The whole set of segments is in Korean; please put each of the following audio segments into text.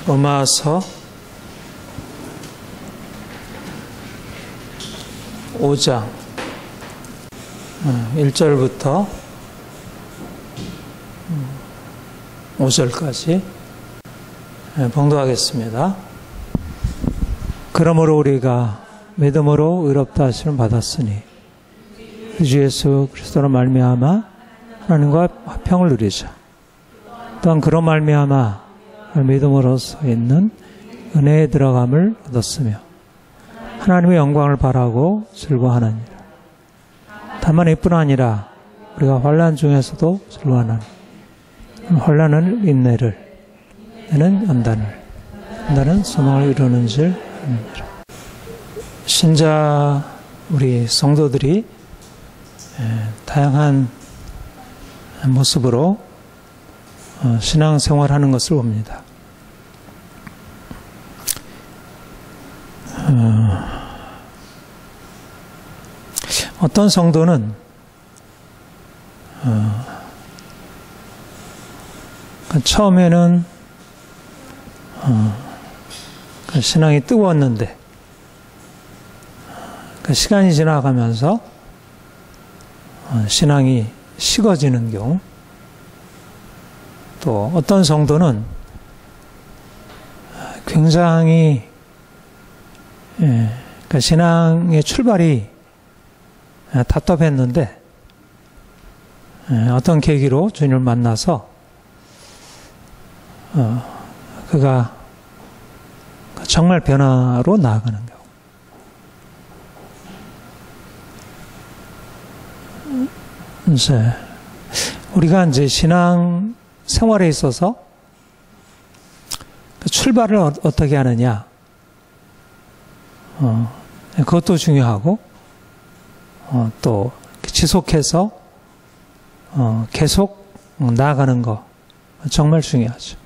로마서 5장 1절부터 5절까지 봉독하겠습니다. 그러므로 우리가 믿음으로 의롭다 하심을 받았으니 주 예수 그리스도로 말미암아 하나님과 화평을 누리자. 또한 그로 말미암아 믿음으로서 있는 은혜에 들어감을 얻었으며 하나님의 영광을 바라고 즐거워하느니라. 다만 이뿐 아니라 우리가 환난 중에서도 즐거워하나니 환난은 인내를, 인내는 연단을, 연단은 소망을 이루는 줄 압니다. 신자 우리 성도들이 다양한 모습으로 신앙생활하는 것을 봅니다. 어떤 성도는 처음에는 신앙이 뜨거웠는데 시간이 지나가면서 신앙이 식어지는 경우, 또 어떤 성도는 굉장히 신앙의 출발이 답답했는데 어떤 계기로 주님을 만나서 그가 정말 변화로 나아가는 경우. 우리가 이제 신앙 생활에 있어서 출발을 어떻게 하느냐, 그것도 중요하고, 또 지속해서 계속 나아가는 거 정말 중요하죠.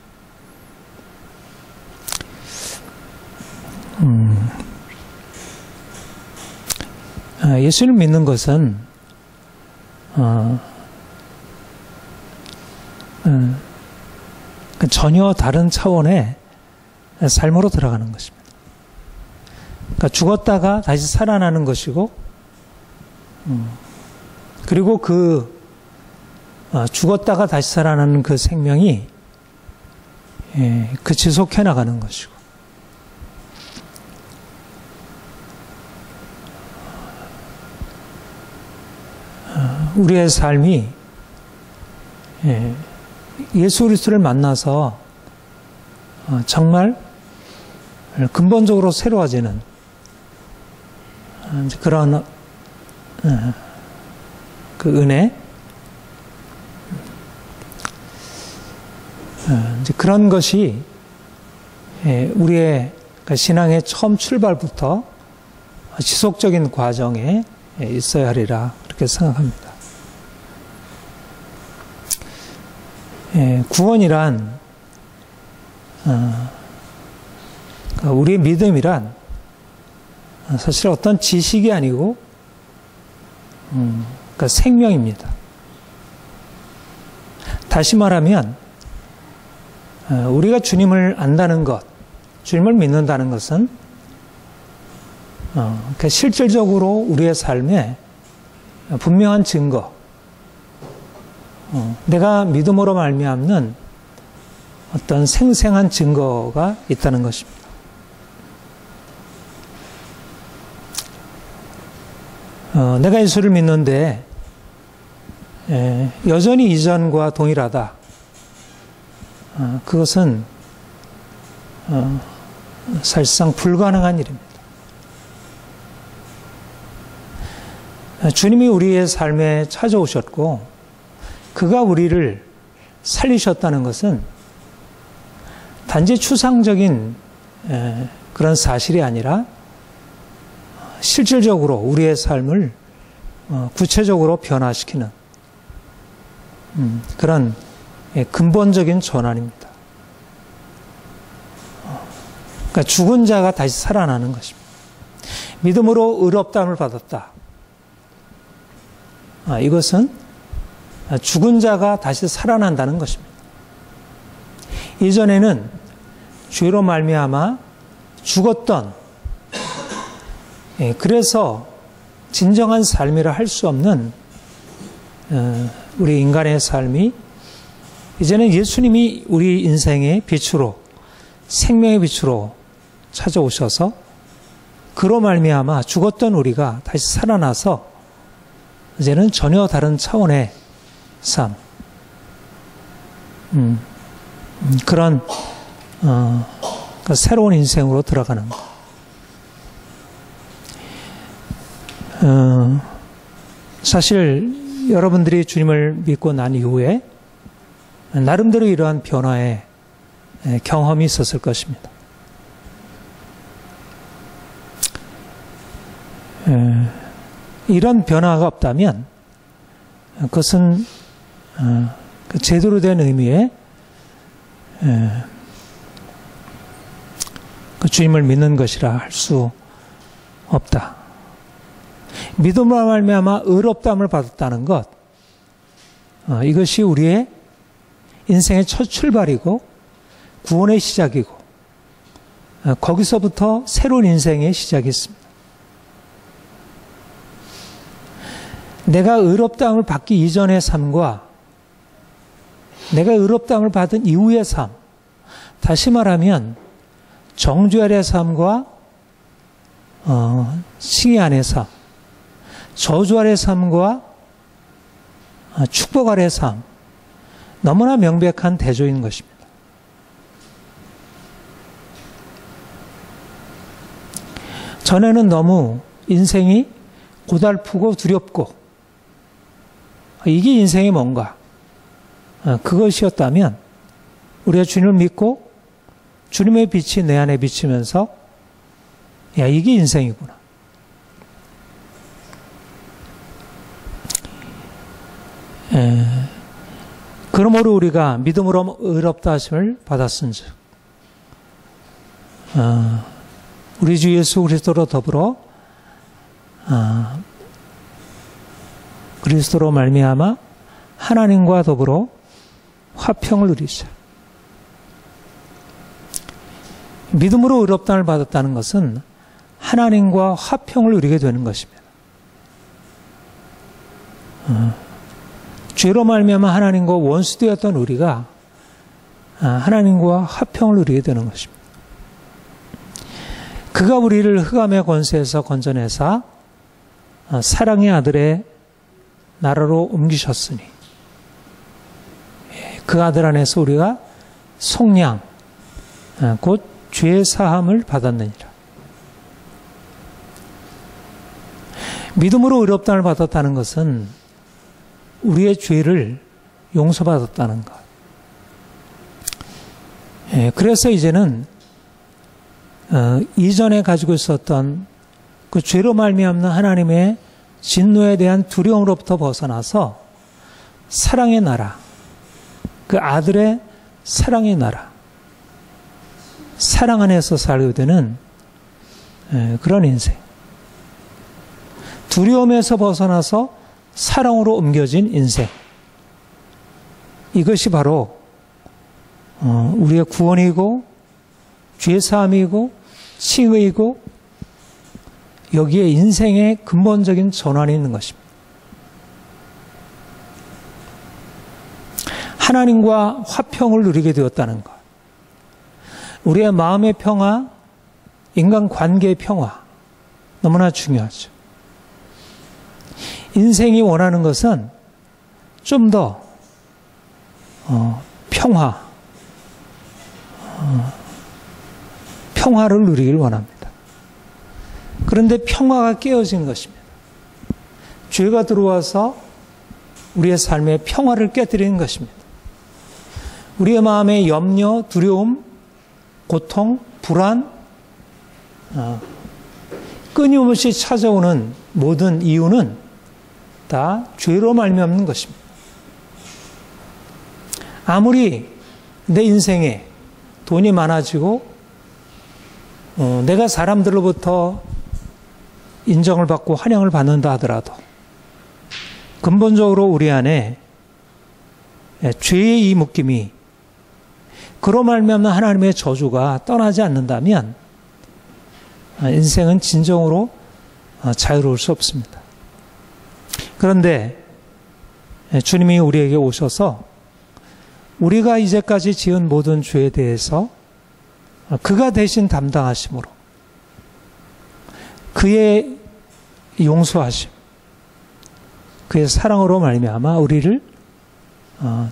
예수를 믿는 것은 전혀 다른 차원의 삶으로 들어가는 것입니다. 그러니까 죽었다가 다시 살아나는 것이고, 그리고 죽었다가 다시 살아나는 그 생명이 지속해 나가는 것이고, 우리의 삶이 예수 그리스도를 만나서 정말 근본적으로 새로워지는 그런 그 은혜, 그런 것이 우리의 신앙의 처음 출발부터 지속적인 과정에 있어야 하리라 그렇게 생각합니다. 구원이란, 우리의 믿음이란 사실 어떤 지식이 아니고 생명입니다. 다시 말하면 우리가 주님을 안다는 것, 주님을 믿는다는 것은 실질적으로 우리의 삶에 분명한 증거, 내가 믿음으로 말미암는 어떤 생생한 증거가 있다는 것입니다. 내가 예수를 믿는데 여전히 이전과 동일하다. 그것은 사실상 불가능한 일입니다. 주님이 우리의 삶에 찾아오셨고 그가 우리를 살리셨다는 것은 단지 추상적인 그런 사실이 아니라 실질적으로 우리의 삶을 구체적으로 변화시키는 그런 근본적인 전환입니다. 그러니까 죽은 자가 다시 살아나는 것입니다. 믿음으로 의롭다함을 받았다. 이것은 죽은 자가 다시 살아난다는 것입니다. 이전에는 죄로 말미암아 죽었던, 그래서 진정한 삶이라 할 수 없는 우리 인간의 삶이 이제는 예수님이 우리 인생의 빛으로, 생명의 빛으로 찾아오셔서 그로 말미암아 죽었던 우리가 다시 살아나서 이제는 전혀 다른 차원의 삶, 그런 새로운 인생으로 들어가는 것. 사실 여러분들이 주님을 믿고 난 이후에 나름대로 이러한 변화의 경험이 있었을 것입니다. 이런 변화가 없다면 그것은 제대로 된 의미의 주님을 믿는 것이라 할 수 없다. 믿음으로 말미암아 의롭다함을 받았다는 것, 이것이 우리의 인생의 첫 출발이고 구원의 시작이고 거기서부터 새로운 인생의 시작이 있습니다. 내가 의롭다함을 받기 이전의 삶과 내가 의롭다함을 받은 이후의 삶, 다시 말하면 정죄 아래의 삶과 칭의 안의 삶, 저주 아래의 삶과 축복 아래의 삶, 너무나 명백한 대조인 것입니다. 전에는 너무 인생이 고달프고 두렵고 이게 인생이 뭔가, 그것이었다면 우리가 주님을 믿고 주님의 빛이 내 안에 비치면서 야, 이게 인생이구나. 그러므로 우리가 믿음으로 의롭다 하심을 받았은즉 우리 주 예수 그리스도로 더불어 그리스도로 말미암아 하나님과 더불어 화평을 누리자. 믿음으로 의롭다함을 받았다는 것은 하나님과 화평을 누리게 되는 것입니다. 죄로 말미암아 하나님과 원수되었던 우리가 하나님과 화평을 누리게 되는 것입니다. 그가 우리를 흑암의 권세에서 건져내사 사랑의 아들의 나라로 옮기셨으니 그 아들 안에서 우리가 속량, 곧 죄 사함을 받았느니라. 믿음으로 의롭다함을 받았다는 것은 우리의 죄를 용서받았다는 것. 그래서 이제는 이전에 가지고 있었던 그 죄로 말미암는 하나님의 진노에 대한 두려움으로부터 벗어나서 사랑의 나라, 그 아들의 사랑의 나라, 사랑 안에서 살게 되는 그런 인생. 두려움에서 벗어나서 사랑으로 옮겨진 인생. 이것이 바로 우리의 구원이고 죄사함이고 칭의이고 여기에 인생의 근본적인 전환이 있는 것입니다. 하나님과 화평을 누리게 되었다는 것. 우리의 마음의 평화, 인간관계의 평화, 너무나 중요하죠. 인생이 원하는 것은 좀 더 평화를 누리길 원합니다. 그런데 평화가 깨어진 것입니다. 죄가 들어와서 우리의 삶의 평화를 깨뜨리는 것입니다. 우리의 마음의 염려, 두려움, 고통, 불안, 끊임없이 찾아오는 모든 이유는 다 죄로 말미암는 것입니다. 아무리 내 인생에 돈이 많아지고 내가 사람들로부터 인정을 받고 환영을 받는다 하더라도 근본적으로 우리 안에 죄의 이 묶임이 그로 말미암아 하나님의 저주가 떠나지 않는다면 인생은 진정으로 자유로울 수 없습니다. 그런데 주님이 우리에게 오셔서 우리가 이제까지 지은 모든 죄에 대해서 그가 대신 담당하심으로 그의 용서하심, 그의 사랑으로 말미암아 우리를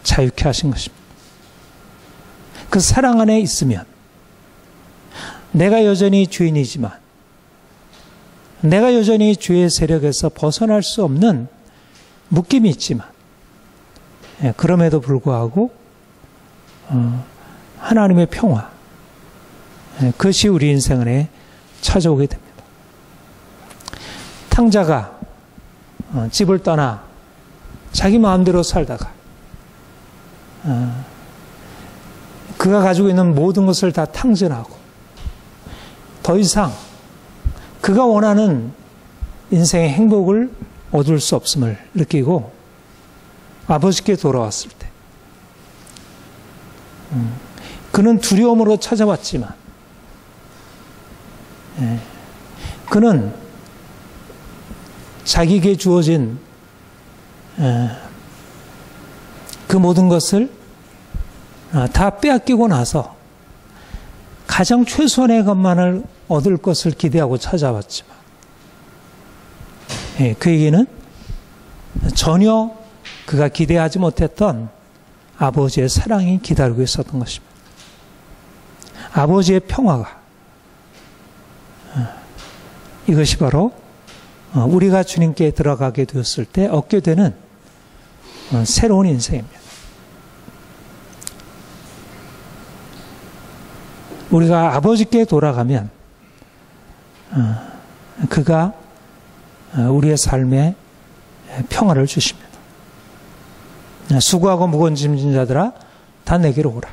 자유케 하신 것입니다. 그 사랑 안에 있으면 내가 여전히 죄인이지만 내가 여전히 죄의 세력에서 벗어날 수 없는 묶임이 있지만 그럼에도 불구하고 하나님의 평화, 그것이 우리 인생 안에 찾아오게 됩니다. 탕자가 집을 떠나 자기 마음대로 살다가 그가 가지고 있는 모든 것을 다 탕진하고 더 이상 그가 원하는 인생의 행복을 얻을 수 없음을 느끼고 아버지께 돌아왔을 때 그는 두려움으로 찾아왔지만 그는 자기에게 주어진 그 모든 것을 다 빼앗기고 나서 가장 최소한의 것만을 얻을 것을 기대하고 찾아왔지만 그에게는 전혀 그가 기대하지 못했던 아버지의 사랑이 기다리고 있었던 것입니다. 아버지의 평화가, 이것이 바로 우리가 주님께 들어가게 되었을 때 얻게 되는 새로운 인생입니다. 우리가 아버지께 돌아가면 그가 우리의 삶에 평화를 주십니다. 수고하고 무거운 짐진 자들아 다 내게로 오라.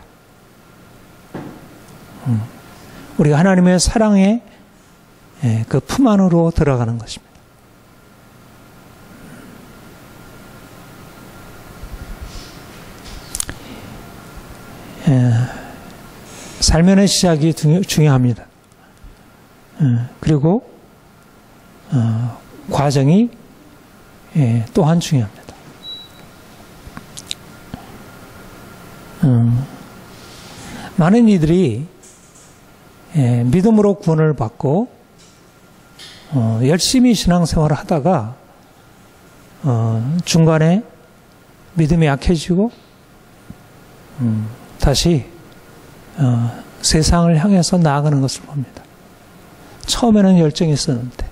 우리가 하나님의 사랑의 그 품 안으로 들어가는 것입니다. 삶의 시작이 중요합니다. 그리고 과정이 또한 중요합니다. 많은 이들이 믿음으로 구원을 받고 열심히 신앙생활을 하다가 중간에 믿음이 약해지고 다시 세상을 향해서 나아가는 것을 봅니다. 처음에는 열정이 있었는데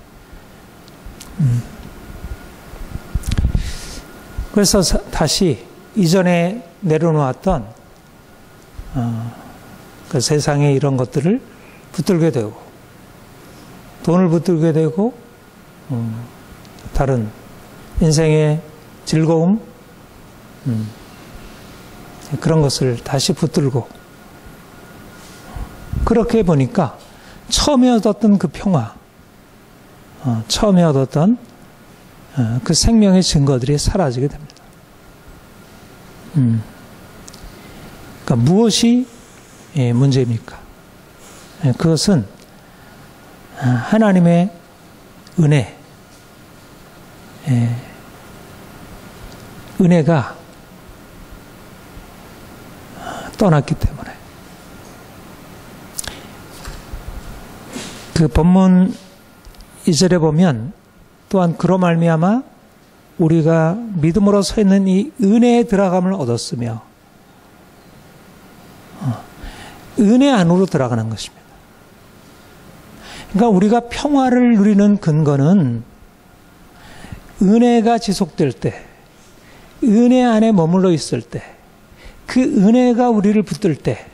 그래서 다시 이전에 내려놓았던 그 세상의 이런 것들을 붙들게 되고 돈을 붙들게 되고 다른 인생의 즐거움 그런 것을 다시 붙들고 그렇게 보니까 처음에 얻었던 그 평화, 처음에 얻었던 그 생명의 증거들이 사라지게 됩니다. 그러니까 무엇이 문제입니까? 그것은 하나님의 은혜, 은혜가 떠났기 때문에 그 본문 2절에 보면 또한 그로 말미암아 우리가 믿음으로 서 있는 이 은혜에 들어감을 얻었으며 은혜 안으로 들어가는 것입니다. 그러니까 우리가 평화를 누리는 근거는 은혜가 지속될 때, 은혜 안에 머물러 있을 때, 그 은혜가 우리를 붙들 때,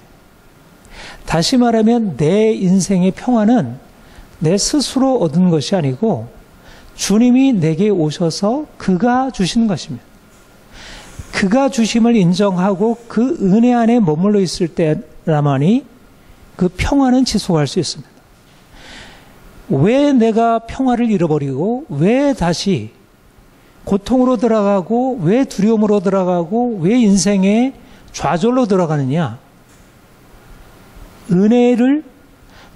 다시 말하면 내 인생의 평화는 내 스스로 얻은 것이 아니고 주님이 내게 오셔서 그가 주신 것입니다. 그가 주심을 인정하고 그 은혜 안에 머물러 있을 때라만이 그 평화는 지속할 수 있습니다. 왜 내가 평화를 잃어버리고 왜 다시 고통으로 들어가고 왜 두려움으로 들어가고 왜 인생의 좌절로 들어가느냐? 은혜를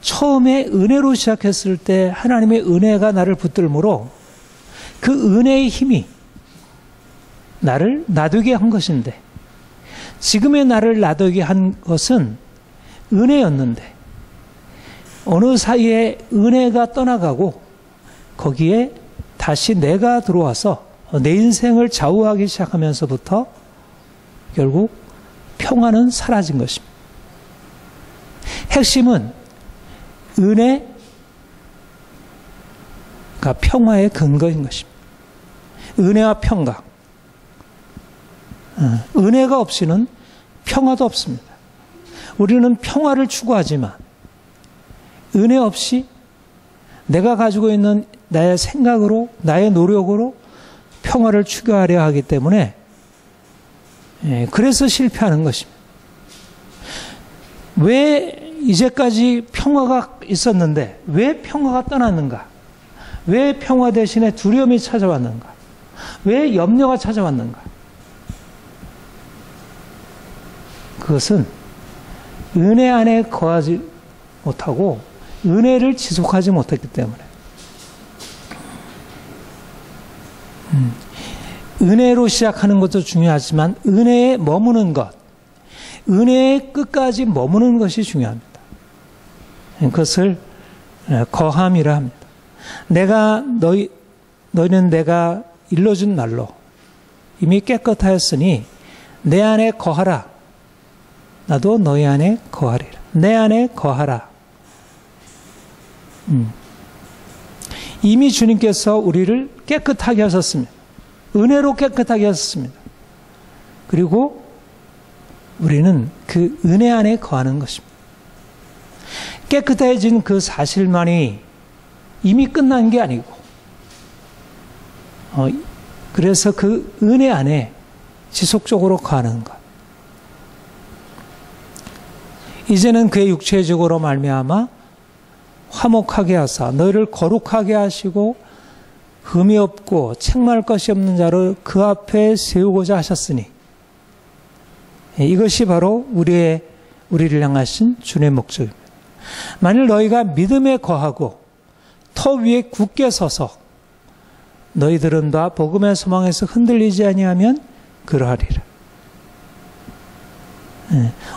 처음에 은혜로 시작했을 때 하나님의 은혜가 나를 붙들므로 그 은혜의 힘이 나를 나되게 한 것인데, 지금의 나를 나되게 한 것은 은혜였는데 어느 사이에 은혜가 떠나가고 거기에 다시 내가 들어와서 내 인생을 좌우하기 시작하면서부터 결국 평화는 사라진 것입니다. 핵심은 은혜가 평화의 근거인 것입니다. 은혜와 평강. 은혜가 없이는 평화도 없습니다. 우리는 평화를 추구하지만 은혜 없이 내가 가지고 있는 나의 생각으로, 나의 노력으로 평화를 추구하려 하기 때문에 그래서 실패하는 것입니다. 왜 이제까지 평화가 있었는데 왜 평화가 떠났는가? 왜 평화 대신에 두려움이 찾아왔는가? 왜 염려가 찾아왔는가? 그것은 은혜 안에 거하지 못하고 은혜를 지속하지 못했기 때문에. 은혜로 시작하는 것도 중요하지만 은혜에 머무는 것, 은혜의 끝까지 머무는 것이 중요합니다. 그것을 거함이라 합니다. 너희는 내가 일러준 날로 이미 깨끗하였으니 내 안에 거하라. 나도 너희 안에 거하리라. 내 안에 거하라. 이미 주님께서 우리를 깨끗하게 하셨습니다. 은혜로 깨끗하게 하셨습니다. 그리고 우리는 그 은혜 안에 거하는 것입니다. 깨끗해진 그 사실만이 이미 끝난 게 아니고, 그래서 그 은혜 안에 지속적으로 거하는 것. 이제는 그의 육체적으로 말미암아 화목하게 하사 너희를 거룩하게 하시고 흠이 없고 책망할 것이 없는 자를 그 앞에 세우고자 하셨으니, 이것이 바로 우리를 향하신 주님의 목적입니다. 만일 너희가 믿음에 거하고 터 위에 굳게 서서 너희들은 다 복음의 소망에서 흔들리지 아니하면 그러하리라.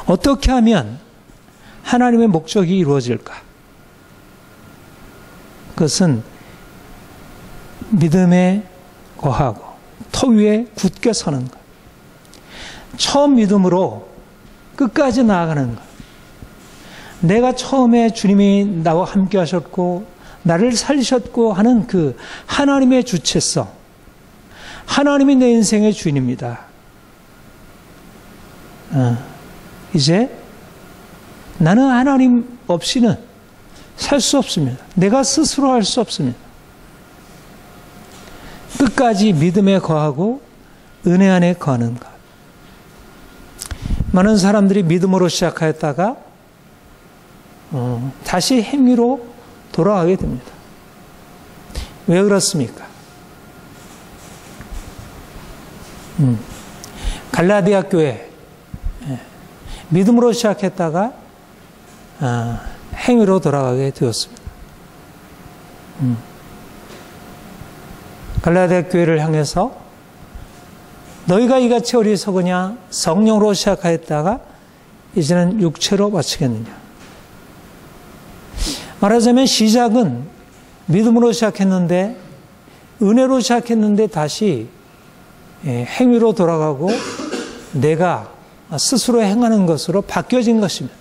어떻게 하면 하나님의 목적이 이루어질까? 그것은 믿음에 거하고 터 위에 굳게 서는 것. 처음 믿음으로 끝까지 나아가는 것. 내가 처음에 주님이 나와 함께 하셨고 나를 살리셨고 하는 그 하나님의 주체성. 하나님이 내 인생의 주인입니다. 이제 나는 하나님 없이는 살 수 없습니다. 내가 스스로 할 수 없습니다. 끝까지 믿음에 거하고 은혜 안에 거하는 것. 많은 사람들이 믿음으로 시작하였다가 다시 행위로 돌아가게 됩니다. 왜 그렇습니까? 갈라디아 교회 믿음으로 시작했다가 행위로 돌아가게 되었습니다. 갈라디아 교회를 향해서 너희가 이같이 어리석으냐, 성령으로 시작하였다가 이제는 육체로 마치겠느냐. 말하자면 시작은 믿음으로 시작했는데, 은혜로 시작했는데 다시 행위로 돌아가고 내가 스스로 행하는 것으로 바뀌어진 것입니다.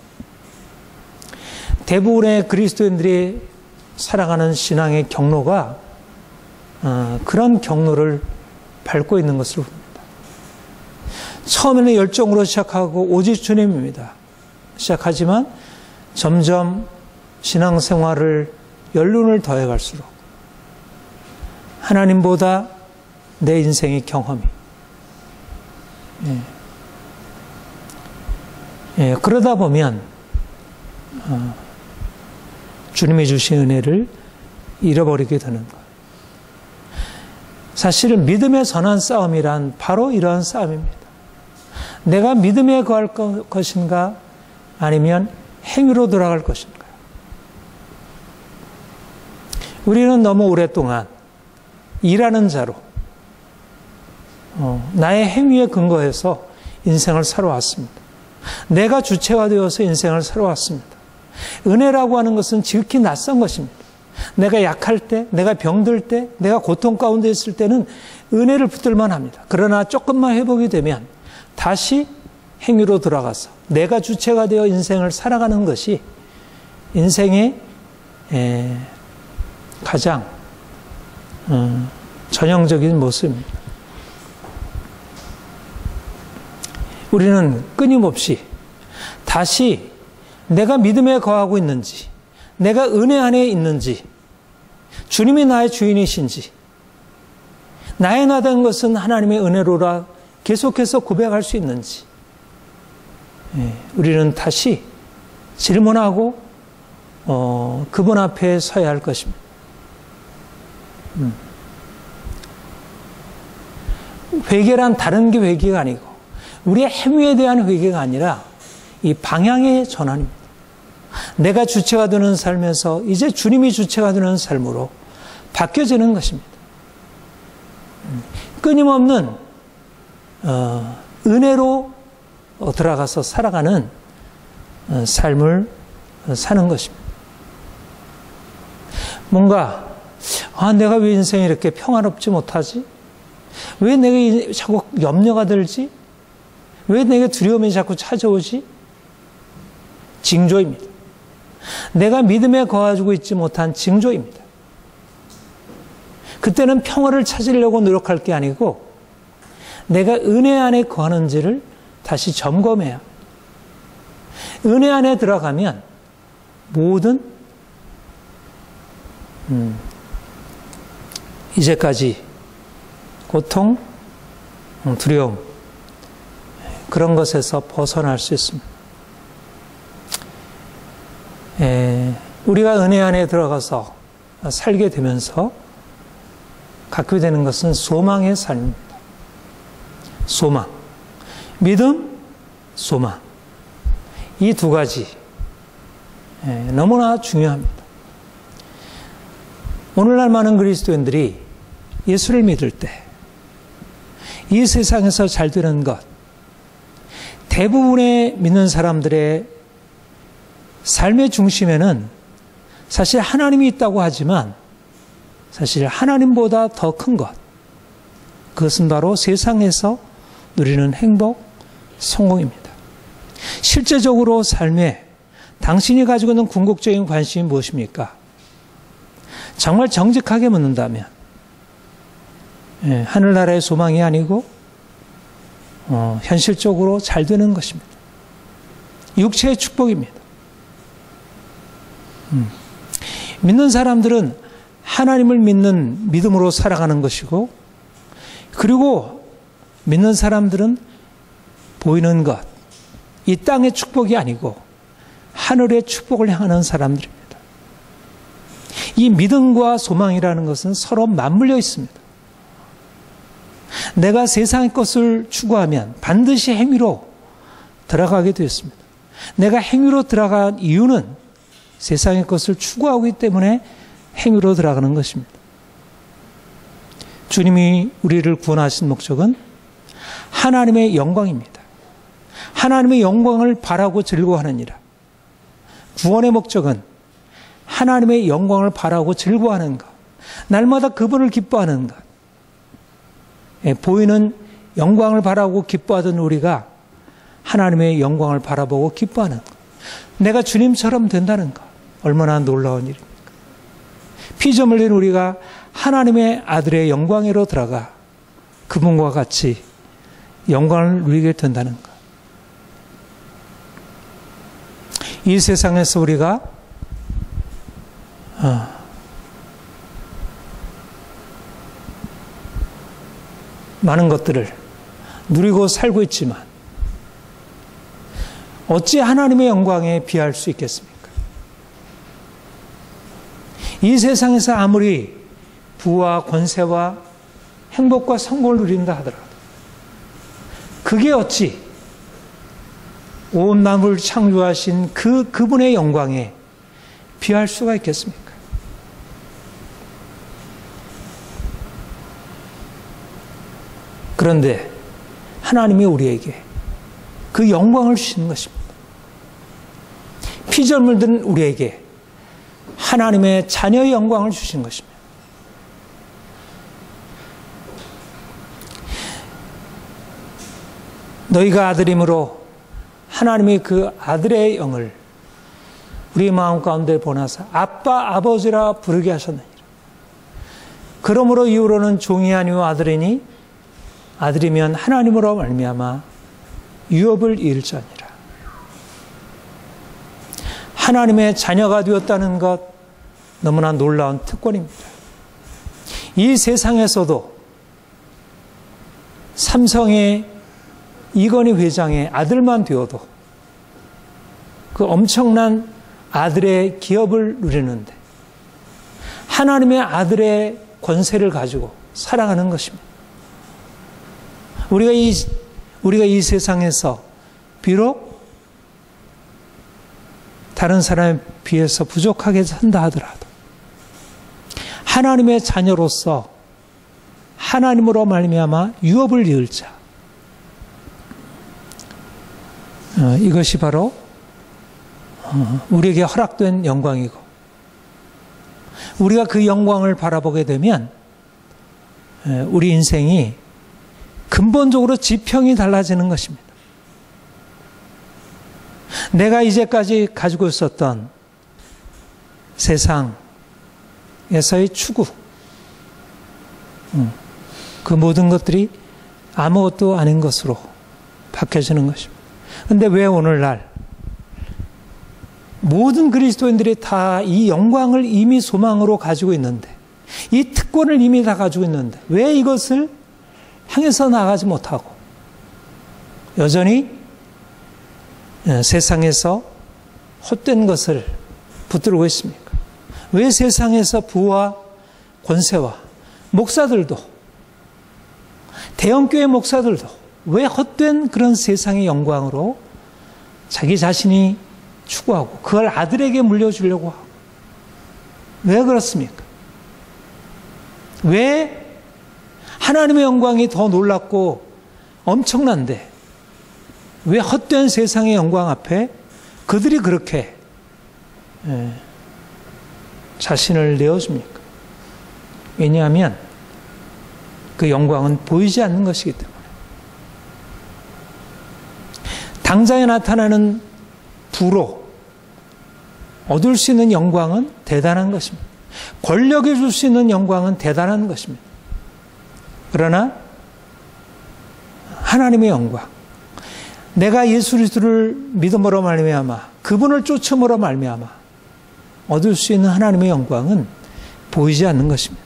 대부분의 그리스도인들이 살아가는 신앙의 경로가 그런 경로를 밟고 있는 것으로 봅니다. 처음에는 열정으로 시작하고 오직 주님입니다. 시작하지만 점점 신앙생활을 연륜을 더해갈수록 하나님보다 내 인생의 경험이 그러다 보면 주님이 주신 은혜를 잃어버리게 되는 것. 사실은 믿음의 선한 싸움이란 바로 이러한 싸움입니다. 내가 믿음에 거할 것인가 아니면 행위로 돌아갈 것인가? 우리는 너무 오랫동안 일하는 자로 나의 행위에 근거해서 인생을 살아왔습니다. 내가 주체가 되어서 인생을 살아왔습니다. 은혜라고 하는 것은 지극히 낯선 것입니다. 내가 약할 때, 내가 병들 때, 내가 고통 가운데 있을 때는 은혜를 붙들만 합니다. 그러나 조금만 회복이 되면 다시 행위로 돌아가서 내가 주체가 되어 인생을 살아가는 것이 인생의 가장 전형적인 모습입니다. 우리는 끊임없이 다시 내가 믿음에 거하고 있는지, 내가 은혜 안에 있는지, 주님이 나의 주인이신지, 나의 나된 것은 하나님의 은혜로라 계속해서 고백할 수 있는지, 우리는 다시 질문하고 그분 앞에 서야 할 것입니다. 회개란 다른 게 회개가 아니고 우리의 행위에 대한 회개가 아니라 이 방향의 전환입니다. 내가 주체가 되는 삶에서 이제 주님이 주체가 되는 삶으로 바뀌어지는 것입니다. 끊임없는 은혜로 들어가서 살아가는 삶을 사는 것입니다. 뭔가 내가 왜 인생이 이렇게 평화롭지 못하지? 왜 내가 자꾸 염려가 들지? 왜 내게 두려움이 자꾸 찾아오지? 징조입니다. 내가 믿음에 거하고 있지 못한 징조입니다. 그때는 평화를 찾으려고 노력할 게 아니고 내가 은혜 안에 거하는지를 다시 점검해야 합니다. 은혜 안에 들어가면 모든 이제까지 고통, 두려움 그런 것에서 벗어날 수 있습니다. 우리가 은혜 안에 들어가서 살게 되면서 갖게 되는 것은 소망의 삶입니다. 소망, 믿음, 소망. 이 두 가지 너무나 중요합니다. 오늘날 많은 그리스도인들이 예수를 믿을 때 이 세상에서 잘 되는 것, 대부분의 믿는 사람들의 삶의 중심에는 사실 하나님이 있다고 하지만 사실 하나님보다 더 큰 것, 그것은 바로 세상에서 누리는 행복, 성공입니다. 실제적으로 삶에 당신이 가지고 있는 궁극적인 관심이 무엇입니까? 정말 정직하게 묻는다면 하늘나라의 소망이 아니고 현실적으로 잘 되는 것입니다. 육체의 축복입니다. 믿는 사람들은 하나님을 믿는 믿음으로 살아가는 것이고, 그리고 믿는 사람들은 보이는 것, 이 땅의 축복이 아니고 하늘의 축복을 향하는 사람들입니다. 이 믿음과 소망이라는 것은 서로 맞물려 있습니다. 내가 세상의 것을 추구하면 반드시 행위로 들어가게 되었습니다. 내가 행위로 들어간 이유는 세상의 것을 추구하고 있기 때문에 행위로 들어가는 것입니다. 주님이 우리를 구원하신 목적은 하나님의 영광입니다. 하나님의 영광을 바라고 즐거워하느니라. 구원의 목적은 하나님의 영광을 바라고 즐거워하는 것, 날마다 그분을 기뻐하는 것. 보이는 영광을 바라고 기뻐하던 우리가 하나님의 영광을 바라보고 기뻐하는 것. 내가 주님처럼 된다는 것. 얼마나 놀라운 일입니까? 피점 흘린 우리가 하나님의 아들의 영광으로 들어가 그분과 같이 영광을 누리게 된다는 것. 이 세상에서 우리가 많은 것들을 누리고 살고 있지만 어찌 하나님의 영광에 비할 수 있겠습니까? 이 세상에서 아무리 부와 권세와 행복과 성공을 누린다 하더라도 그게 어찌 온 만물을 창조하신 그분의 영광에 비할 수가 있겠습니까? 그런데 하나님이 우리에게 그 영광을 주시는 것입니다. 피조물 든 우리에게 하나님의 자녀의 영광을 주신 것입니다. 너희가 아들임으로 하나님이 그 아들의 영을 우리 마음 가운데 보내사 아빠 아버지라 부르게 하셨느니라. 그러므로 이후로는 종이 아니오 아들이니 아들이면 하나님으로 말미암아 유업을 이을 자니라. 하나님의 자녀가 되었다는 것 너무나 놀라운 특권입니다. 이 세상에서도 삼성의 이건희 회장의 아들만 되어도 그 엄청난 아들의 기업을 누리는데 하나님의 아들의 권세를 가지고 살아가는 것입니다. 우리가 이 세상에서 비록 다른 사람에 비해서 부족하게 산다 하더라도 하나님의 자녀로서 하나님으로 말미암아 유업을 이을 자, 이것이 바로 우리에게 허락된 영광이고 우리가 그 영광을 바라보게 되면 우리 인생이 근본적으로 지평이 달라지는 것입니다. 내가 이제까지 가지고 있었던 세상에서의 추구, 그 모든 것들이 아무것도 아닌 것으로 바뀌어지는 것입니다. 그런데 왜 오늘날 모든 그리스도인들이 다 이 영광을 이미 소망으로 가지고 있는데, 이 특권을 이미 다 가지고 있는데 왜 이것을 향해서 나가지 못하고 여전히 세상에서 헛된 것을 붙들고 있습니까? 왜 세상에서 부와 권세와 목사들도, 대형교회 목사들도 왜 헛된 그런 세상의 영광으로 자기 자신이 추구하고 그걸 아들에게 물려주려고 하고, 왜 그렇습니까? 왜 하나님의 영광이 더 놀랍고 엄청난데 왜 헛된 세상의 영광 앞에 그들이 그렇게 자신을 내어줍니까? 왜냐하면 그 영광은 보이지 않는 것이기 때문에. 당장에 나타나는 부로 얻을 수 있는 영광은 대단한 것입니다. 권력이 줄 수 있는 영광은 대단한 것입니다. 그러나 하나님의 영광, 내가 예수 그리스도를 믿음으로 말미암아 그분을 쫓음으로 말미암아 얻을 수 있는 하나님의 영광은 보이지 않는 것입니다.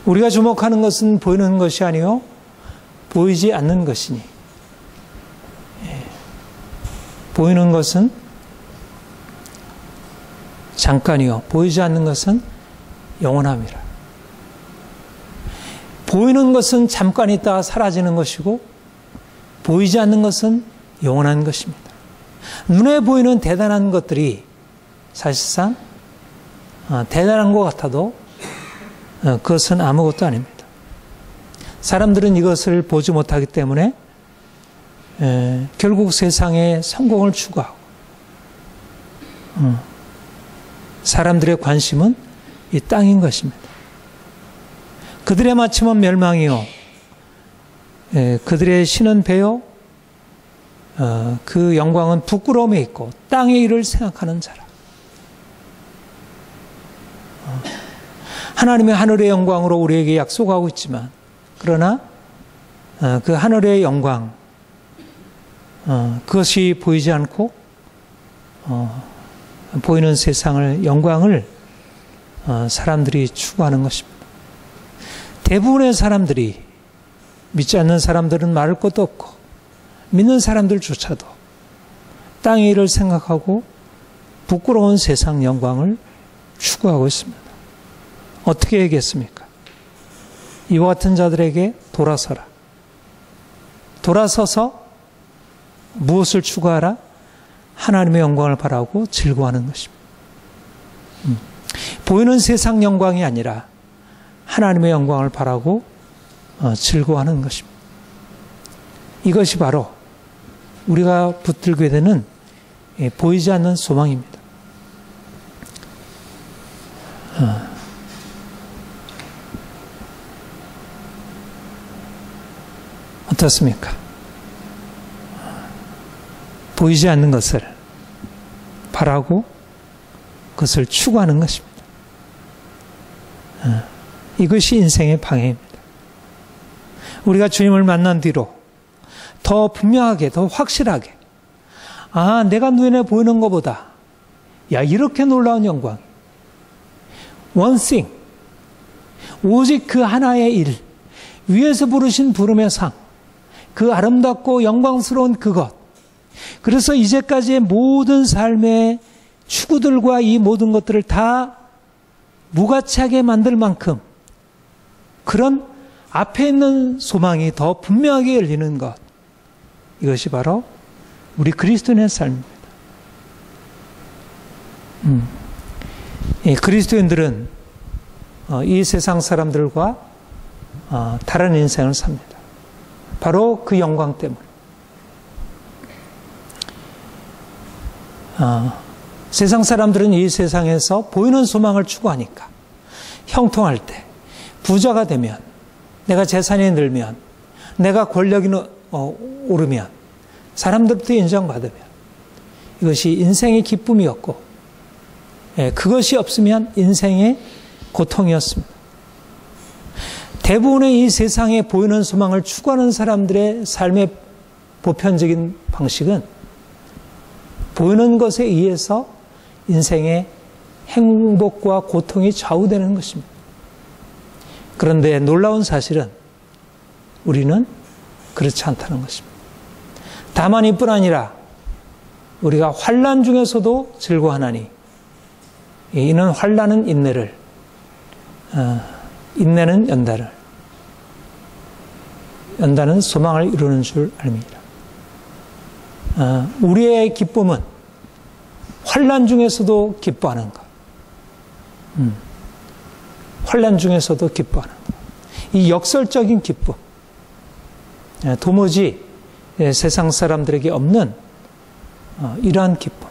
우리가 주목하는 것은 보이는 것이 아니요 보이지 않는 것이니, 보이는 것은 잠깐이요 보이지 않는 것은 영원함이라. 보이는 것은 잠깐 있다가 사라지는 것이고 보이지 않는 것은 영원한 것입니다. 눈에 보이는 대단한 것들이 사실상 대단한 것 같아도 그것은 아무것도 아닙니다. 사람들은 이것을 보지 못하기 때문에 결국 세상의 성공을 추구하고 사람들의 관심은 이 땅인 것입니다. 그들의 마침은 멸망이요 그들의 신은 배요 그 영광은 부끄러움에 있고 땅의 일을 생각하는 자라. 하나님의 하늘의 영광으로 우리에게 약속하고 있지만, 그러나 그 하늘의 영광, 그것이 보이지 않고 보이는 세상을, 영광을 사람들이 추구하는 것입니다. 대부분의 사람들이, 믿지 않는 사람들은 말할 것도 없고 믿는 사람들조차도 땅의 일을 생각하고 부끄러운 세상 영광을 추구하고 있습니다. 어떻게 얘기했습니까? 이와 같은 자들에게 돌아서라. 돌아서서 무엇을 추구하라? 하나님의 영광을 바라고 즐거워하는 것입니다. 보이는 세상 영광이 아니라 하나님의 영광을 바라고 즐거워하는 것입니다. 이것이 바로 우리가 붙들게 되는 보이지 않는 소망입니다. 어떻습니까? 보이지 않는 것을 바라고 그것을 추구하는 것입니다. 이것이 인생의 방해입니다. 우리가 주님을 만난 뒤로 더 분명하게, 더 확실하게, 내가 눈에 보이는 것보다 이렇게 놀라운 영광, one thing, 오직 그 하나의 일, 위에서 부르신 부름의 상, 그 아름답고 영광스러운 그것, 그래서 이제까지의 모든 삶의 추구들과 이 모든 것들을 다 무가치하게 만들 만큼 그런 앞에 있는 소망이 더 분명하게 열리는 것, 이것이 바로 우리 그리스도인의 삶입니다. 그리스도인들은 이 세상 사람들과 다른 인생을 삽니다. 바로 그 영광 때문에. 세상 사람들은 이 세상에서 보이는 소망을 추구하니까 형통할 때, 부자가 되면, 내가 재산이 늘면, 내가 권력이 오르면, 사람들부터 인정받으면 이것이 인생의 기쁨이었고, 그것이 없으면 인생의 고통이었습니다. 대부분의 이 세상에 보이는 소망을 추구하는 사람들의 삶의 보편적인 방식은 보이는 것에 의해서 인생의 행복과 고통이 좌우되는 것입니다. 그런데 놀라운 사실은 우리는 그렇지 않다는 것입니다. 다만 이뿐 아니라 우리가 환난 중에서도 즐거워하나니 이는 환난은 인내를, 인내는 연단을, 연단은 소망을 이루는 줄 압니다. 우리의 기쁨은 환난 중에서도 기뻐하는 것, 환난 중에서도 기뻐하는 것, 이 역설적인 기쁨, 도무지 세상 사람들에게 없는 이러한 기쁨,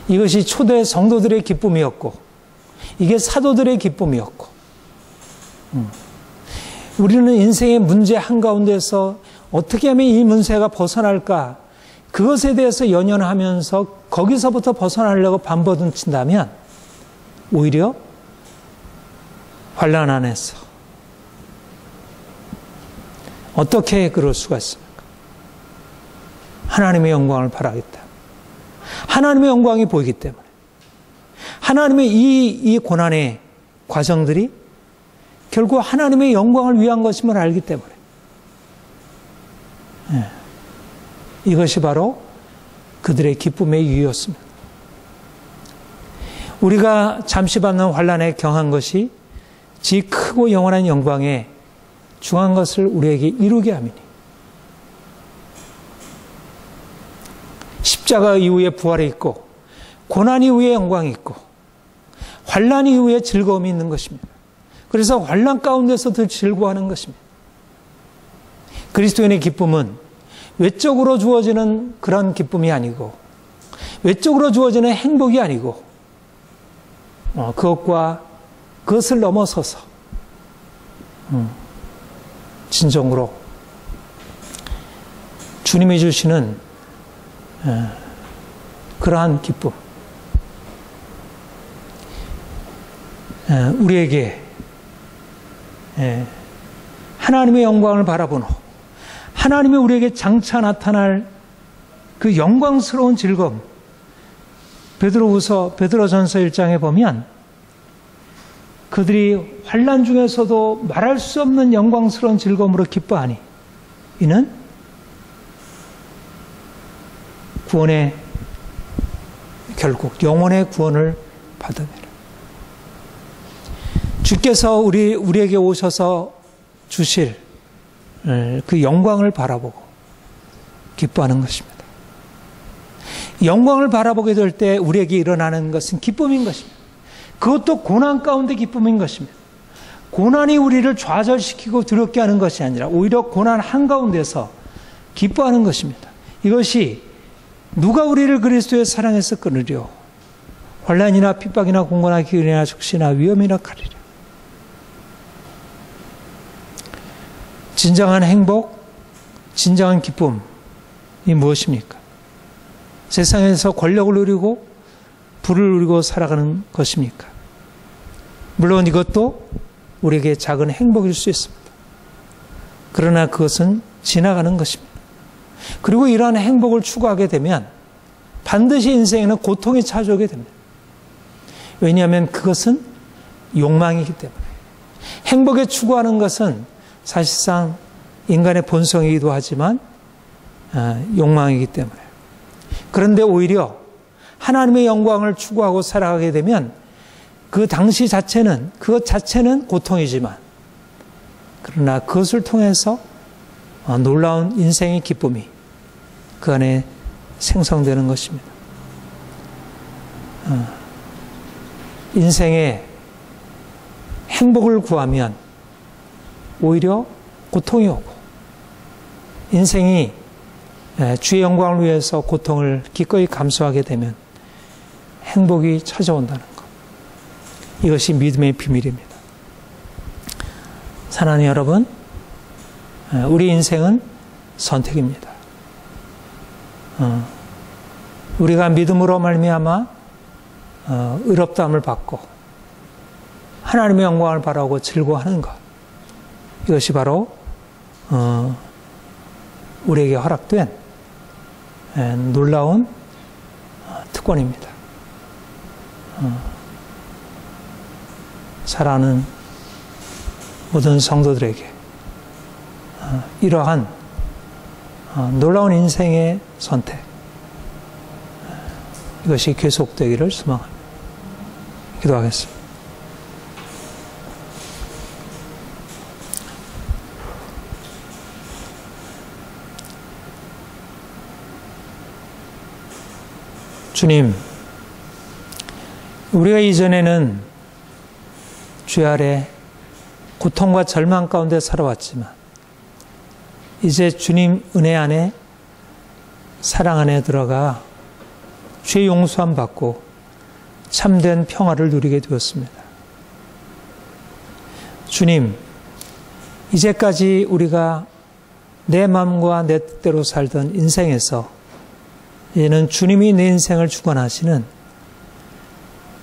이것이 초대 성도들의 기쁨이었고, 이게 사도들의 기쁨이었고, 우리는 인생의 문제 한가운데서 어떻게 하면 이 문제가 벗어날까, 그것에 대해서 연연하면서 거기서부터 벗어나려고 발버둥친다면 오히려 환난 안에서 어떻게 그럴 수가 있습니까? 하나님의 영광을 바라겠다. 하나님의 영광이 보이기 때문에, 하나님의 이 고난의 과정들이 결국 하나님의 영광을 위한 것임을 알기 때문에, 이것이 바로 그들의 기쁨의 이유였습니다. 우리가 잠시 받는 환난에 경한 것이 지 크고 영원한 영광에 중한 것을 우리에게 이루게 함이니, 십자가 이후에 부활이 있고, 고난 이후에 영광이 있고, 환난 이후에 즐거움이 있는 것입니다. 그래서 환난 가운데서도 즐거워하는 것입니다. 그리스도인의 기쁨은 외적으로 주어지는 그런 기쁨이 아니고, 외적으로 주어지는 행복이 아니고, 그것을 넘어서서 진정으로 주님이 주시는 그러한 기쁨, 우리에게 하나님의 영광을 바라보는, 하나님이 우리에게 장차 나타날 그 영광스러운 즐거움, 베드로전서 1장에 보면 그들이 환난 중에서도 말할 수 없는 영광스러운 즐거움으로 기뻐하니 이는 구원의, 결국 영혼의 구원을 받음이라. 주께서 우리에게 오셔서 주실 그 영광을 바라보고 기뻐하는 것입니다. 영광을 바라보게 될 때 우리에게 일어나는 것은 기쁨인 것입니다. 그것도 고난 가운데 기쁨인 것입니다. 고난이 우리를 좌절시키고 두렵게 하는 것이 아니라 오히려 고난 한가운데서 기뻐하는 것입니다. 이것이 누가 우리를 그리스도의 사랑에서 끊으려 환난이나 핍박이나 공고나 기근이나 적시나 위험이나 칼이라. 진정한 행복, 진정한 기쁨이 무엇입니까? 세상에서 권력을 누리고 부를 누리고 살아가는 것입니까? 물론 이것도 우리에게 작은 행복일 수 있습니다. 그러나 그것은 지나가는 것입니다. 그리고 이러한 행복을 추구하게 되면 반드시 인생에는 고통이 찾아오게 됩니다. 왜냐하면 그것은 욕망이기 때문에. 행복에 추구하는 것은 사실상 인간의 본성이기도 하지만 욕망이기 때문에. 그런데 오히려 하나님의 영광을 추구하고 살아가게 되면 그 당시 자체는, 그것 자체는 고통이지만 그러나 그것을 통해서 놀라운 인생의 기쁨이 그 안에 생성되는 것입니다. 인생에 행복을 구하면 오히려 고통이 오고, 인생이 주의 영광을 위해서 고통을 기꺼이 감수하게 되면 행복이 찾아온다는 것. 이것이 믿음의 비밀입니다. 사랑하는 여러분, 우리 인생은 선택입니다. 우리가 믿음으로 말미암아 의롭다함을 받고 하나님의 영광을 바라고 즐거워하는 것, 이것이 바로 우리에게 허락된 놀라운 특권입니다. 사랑하는 모든 성도들에게 이러한 놀라운 인생의 선택, 이것이 계속되기를 소망합니다. 기도하겠습니다. 주님, 우리가 이전에는 주 아래 고통과 절망 가운데 살아왔지만 이제 주님 은혜 안에, 사랑 안에 들어가 죄 용서함 받고 참된 평화를 누리게 되었습니다. 주님, 이제까지 우리가 내 마음과 내 뜻대로 살던 인생에서 이제는 주님이 내 인생을 주관하시는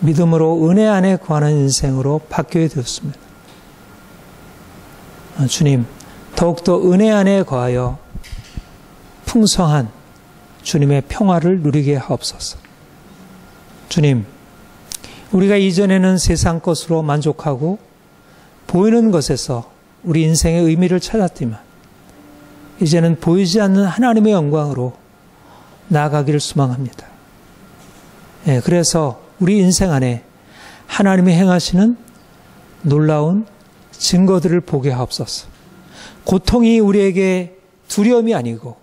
믿음으로 은혜 안에 구하는 인생으로 바뀌게 되었습니다. 주님, 더욱더 은혜 안에 거하여 풍성한 주님의 평화를 누리게 하옵소서. 주님, 우리가 이전에는 세상 것으로 만족하고 보이는 것에서 우리 인생의 의미를 찾았지만 이제는 보이지 않는 하나님의 영광으로 나아가기를 소망합니다. 그래서 우리 인생 안에 하나님이 행하시는 놀라운 증거들을 보게 하옵소서. 고통이 우리에게 두려움이 아니고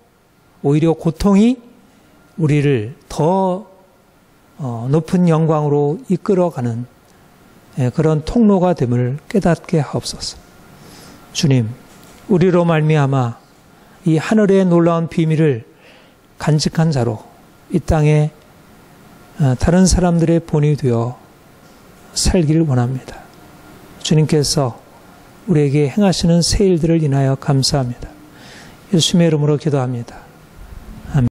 오히려 고통이 우리를 더 높은 영광으로 이끌어가는 그런 통로가 됨을 깨닫게 하옵소서. 주님, 우리로 말미암아 이 하늘의 놀라운 비밀을 간직한 자로 이 땅에 다른 사람들의 본이 되어 살기를 원합니다. 주님께서 우리에게 행하시는 새 일들을 인하여 감사합니다. 예수님의 이름으로 기도합니다.